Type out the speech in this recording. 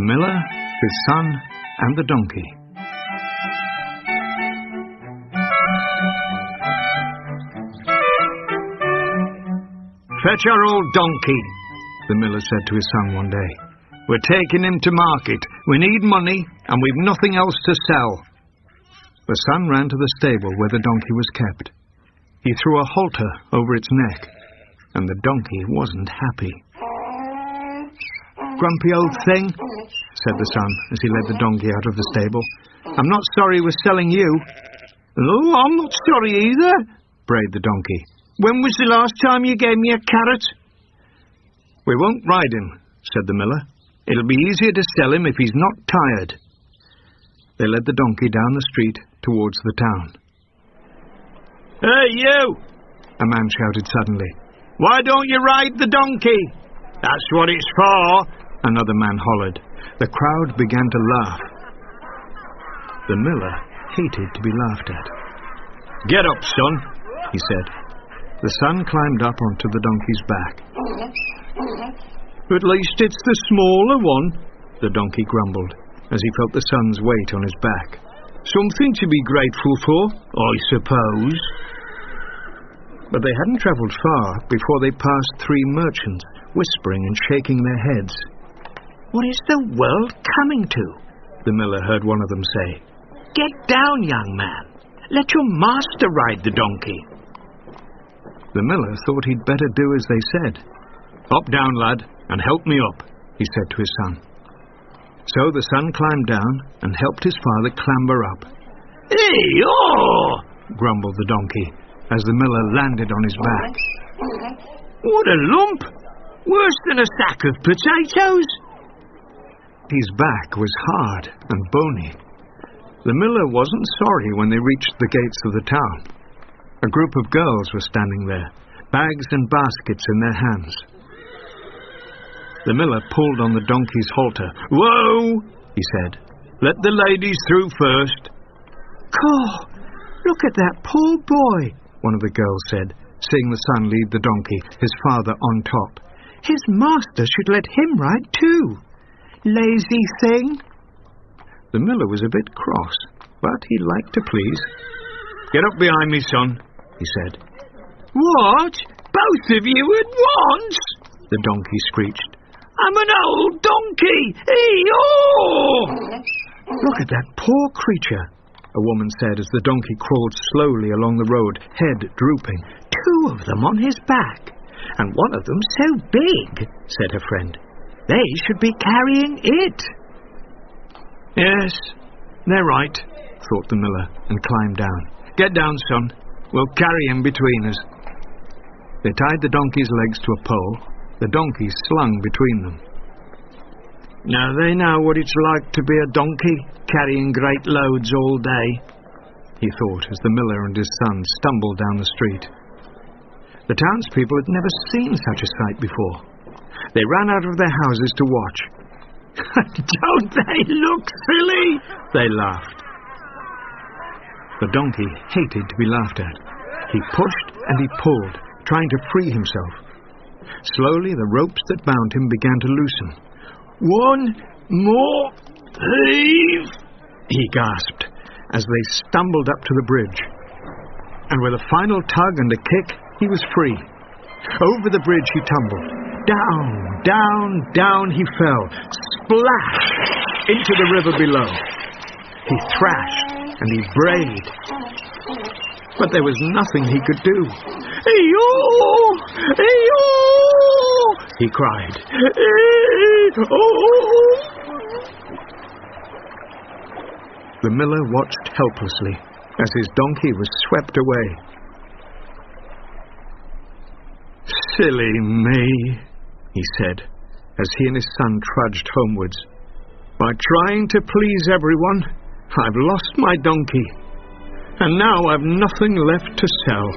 The miller, his son, and the donkey. "Fetch our old donkey," the miller said to his son one day. "We're taking him to market. We need money, and we've nothing else to sell." The son ran to the stable where the donkey was kept. He threw a halter over its neck, and the donkey wasn't happy. "Grumpy old thing," said the son as he led the donkey out of the stable. "I'm not sorry we're selling you." "Oh, I'm not sorry either," brayed the donkey. "When was the last time you gave me a carrot?" "We won't ride him," said the miller. "It'll be easier to sell him if he's not tired." They led the donkey down the street towards the town. "Hey, you!" a man shouted suddenly. "Why don't you ride the donkey?" "That's what it's for," another man hollered. The crowd began to laugh. The miller hated to be laughed at. "Get up, son," he said. The son climbed up onto the donkey's back. "At least it's the smaller one," the donkey grumbled, as he felt the son's weight on his back. "Something to be grateful for, I suppose." But they hadn't travelled far before they passed 3 merchants, whispering and shaking their heads. "What is the world coming to?" the miller heard one of them say. "Get down, young man. Let your master ride the donkey." The miller thought he'd better do as they said. "Hop down, lad, and help me up," he said to his son. So the son climbed down and helped his father clamber up. "Hey-oh!" grumbled the donkey, as the miller landed on his back. "What a lump! Worse than a sack of potatoes!" His back was hard and bony. The miller wasn't sorry when they reached the gates of the town. A group of girls were standing there, bags and baskets in their hands. The miller pulled on the donkey's halter. "Whoa!" he said. "Let the ladies through first." "Caw, look at that poor boy," one of the girls said, seeing the son lead the donkey, his father on top. "His master should let him ride too. Lazy thing." The miller was a bit cross, but he liked to please. "Get up behind me, son," he said. "What? Both of you at once?" the donkey screeched. "I'm an old donkey! Hey-oh!" "Look at that poor creature," a woman said as the donkey crawled slowly along the road, head drooping. "2 of them on his back, and one of them so big," said her friend. "They should be carrying it." "Yes, they're right," thought the miller, and climbed down. "Get down, son. We'll carry him between us." They tied the donkey's legs to a pole, the donkey slung between them. "Now they know what it's like to be a donkey, carrying great loads all day," he thought as the miller and his son stumbled down the street. The townspeople had never seen such a sight before. They ran out of their houses to watch. "Don't they look silly?" they laughed. The donkey hated to be laughed at. He pushed and he pulled, trying to free himself. Slowly the ropes that bound him began to loosen. "One more heave," he gasped, as they stumbled up to the bridge. And with a final tug and a kick, he was free. Over the bridge he tumbled. Down, down, down he fell, splash, into the river below. He thrashed and he brayed, but there was nothing he could do. "Hey-oh! Hey-oh!" he cried. "Hey-oh!" The miller watched helplessly as his donkey was swept away. "Silly me," he said, as he and his son trudged homewards. "By trying to please everyone, I've lost my donkey, and now I've nothing left to sell."